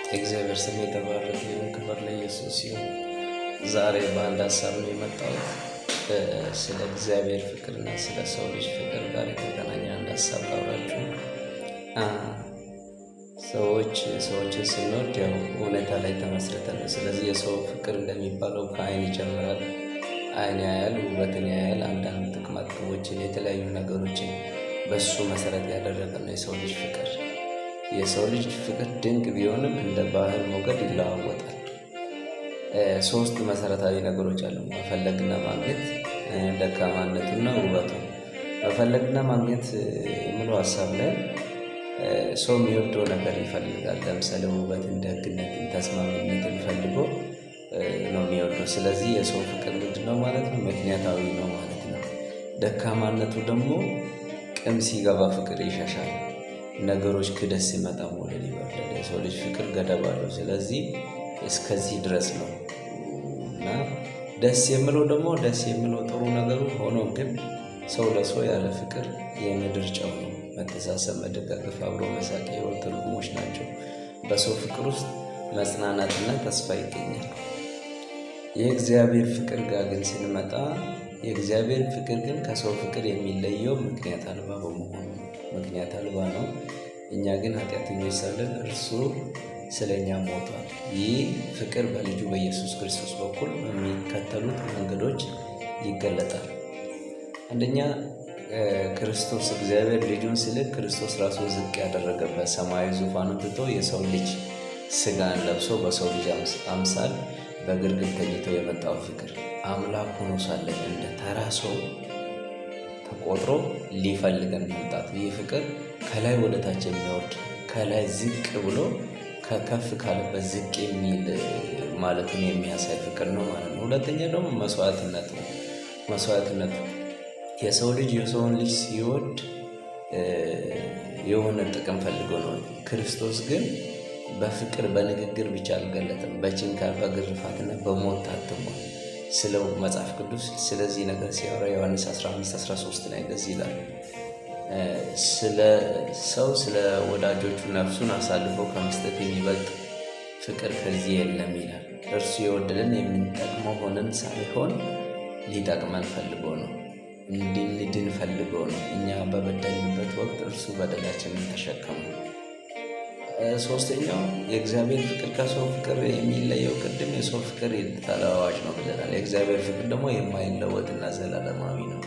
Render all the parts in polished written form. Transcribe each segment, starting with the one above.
የእግዚአብሔር ስም የተባረከ ይሁን። ክብር ለኢየሱስ ይሁን። ዛሬ በአንድ ሀሳብ ነው የመጣሁት። ስለ እግዚአብሔር ፍቅርና ስለ ሰው ልጅ ፍቅር ጋር የተገናኘ አንድ ሀሳብ ላውራችሁ። ሰዎችን ስንወድ ያው እውነታ ላይ ተመስርተን ነው። ስለዚህ የሰው ፍቅር እንደሚባለው ከአይን ይጀምራል። አይን ያያል፣ ውበትን ያያል፣ አንዳንድ ጥቅማ ጥቅሞችን፣ የተለያዩ ነገሮችን በሱ መሰረት ያደረገ ነው የሰው ልጅ ፍቅር። የሰው ልጅ ፍቅር ድንቅ ቢሆንም እንደ ባህር ሞገድ ይለዋወጣል። ሶስት መሰረታዊ ነገሮች አሉ። መፈለግና ማግኘት፣ ደካማነቱና ውበቱ። መፈለግና ማግኘት የሚለው ሀሳብ ላይ ሰው የሚወደው ነገር ይፈልጋል። ለምሳሌ ውበትን፣ ደግነትን፣ ተስማሚነትን ፈልጎ ነው የሚወደው። ስለዚህ የሰው ፍቅር ምንድነው ማለት ነው? ምክንያታዊ ነው ማለት ነው። ደካማነቱ ደግሞ ቅም ሲገባ ፍቅር ይሸሻል። ነገሮች ክደት ሲመጣ መውደድ ይበርዳል። የሰው ልጅ ፍቅር ገደብ አለው። ስለዚህ እስከዚህ ድረስ ነው እና ደስ የሚለው ጥሩ ነገሩ ሆኖ ግን ሰው ለሰው ያለ ፍቅር የምድር ጨው ነው። መተሳሰብ፣ መደጋገፍ፣ አብሮ መሳቅ የሕይወት ትርጉሞች ናቸው። በሰው ፍቅር ውስጥ መጽናናትና ተስፋ ይገኛል። የእግዚአብሔር ፍቅር ጋር ግን ስንመጣ የእግዚአብሔር ፍቅር ግን ከሰው ፍቅር የሚለየው ምክንያት አልባ በመሆኑ ምክንያት አልባ ነው። እኛ ግን ኃጢአተኞች ሳለን እርሱ ስለ እኛ ሞቷል። ይህ ፍቅር በልጁ በኢየሱስ ክርስቶስ በኩል በሚከተሉት መንገዶች ይገለጣል። አንደኛ፣ ክርስቶስ እግዚአብሔር ልጁን ሲልክ ክርስቶስ ራሱ ዝቅ ያደረገበት ሰማያዊ ዙፋኑን ትቶ የሰው ልጅ ስጋን ለብሶ በሰው ልጅ አምሳል በግርግም ተኝቶ የመጣው ፍቅር አምላክ ሆኖ ሳለ እንደ ተራ ሰው ተቆጥሮ ሊፈልገን መምጣቱ፣ ይህ ፍቅር ከላይ ወደ ታች የሚወርድ ከላይ ዝቅ ብሎ ከከፍ ካለበት ዝቅ የሚል ማለቱን የሚያሳይ ፍቅር ነው ማለት ነው። ሁለተኛ ደግሞ መስዋዕትነት ነው። የሰው ልጅ የሰውን ልጅ ሲወድ የሆነ ጥቅም ፈልጎ ነው። ክርስቶስ ግን በፍቅር በንግግር ብቻ አልገለጠም። በችንካር በግርፋትና በሞት ታትሟል። ስለው መጽሐፍ ቅዱስ ስለዚህ ነገር ሲያወራ ዮሐንስ 15:13 ላይ እንደዚህ ይላል፣ ስለ ወዳጆቹ ነፍሱን አሳልፎ ከመስጠት የሚበልጥ ፍቅር ከዚህ የለም ይላል። እርሱ የወደደን የምንጠቅመው ሆነን ሳይሆን ሊጠቅመን ፈልጎ ነው፣ እንድንድን ፈልጎ ነው። እኛ በበደልንበት ወቅት እርሱ በደላችንን ተሸከሙ። ሶስተኛው የእግዚአብሔር ፍቅር ከሰው ፍቅር የሚለየው ቅድም የሰው ፍቅር ተለዋዋጭ ነው ብለናል። የእግዚአብሔር ፍቅር ደግሞ የማይለወጥና ዘላለማዊ ነው።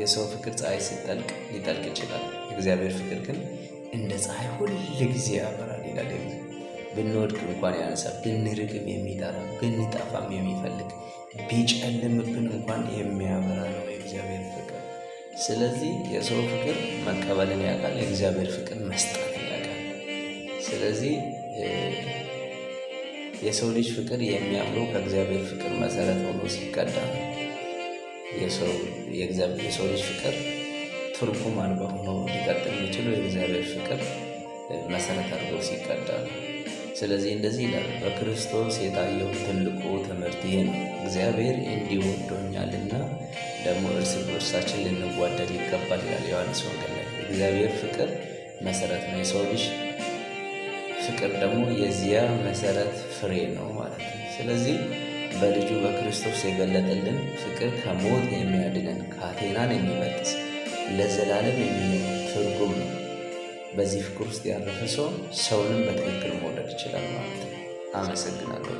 የሰው ፍቅር ፀሐይ ሲጠልቅ ሊጠልቅ ይችላል። የእግዚአብሔር ፍቅር ግን እንደ ፀሐይ ሁል ጊዜ ያበራል ይላል። ብንወድቅ እንኳን ያነሳል፣ ብንርቅም የሚጠራ፣ ብንጠፋም የሚፈልግ፣ ቢጨልምብን እንኳን የሚያበራ ነው የእግዚአብሔር ፍቅር። ስለዚህ የሰው ፍቅር መቀበልን ያውቃል፣ የእግዚአብሔር ፍቅር መስጠትን ያውቃል። ስለዚህ የሰው ልጅ ፍቅር የሚያምረው ከእግዚአብሔር ፍቅር መሰረት ሆኖ ሲቀዳ ነው። የሰው ልጅ ፍቅር ትርጉም አልባ ሆኖ ሊቀጥል የሚችለው የእግዚአብሔር ፍቅር መሰረት አድርጎ ሲቀዳ ነው። ስለዚህ እንደዚህ ይላል፣ በክርስቶስ የታየው ትልቁ ትምህርት ይሄ ነው፣ እግዚአብሔር እንዲህ ወዶኛልና ደግሞ እርስ በርሳችን ልንዋደድ ይገባል ይላል ዮሐንስ ወንጌል ላይ። እግዚአብሔር ፍቅር መሰረት ነው። የሰው ልጅ ፍቅር ደግሞ የዚያ መሰረት ፍሬ ነው ማለት ነው። ስለዚህ በልጁ በክርስቶስ የገለጠልን ፍቅር ከሞት የሚያድነን፣ ከአቴናን የሚበጥስ ለዘላለም የሚኖር ትርጉም ነው። በዚህ ፍቅር ውስጥ ያረፈ ሰው ሰውንም በትክክል መውደድ ይችላል ማለት ነው። አመሰግናለሁ።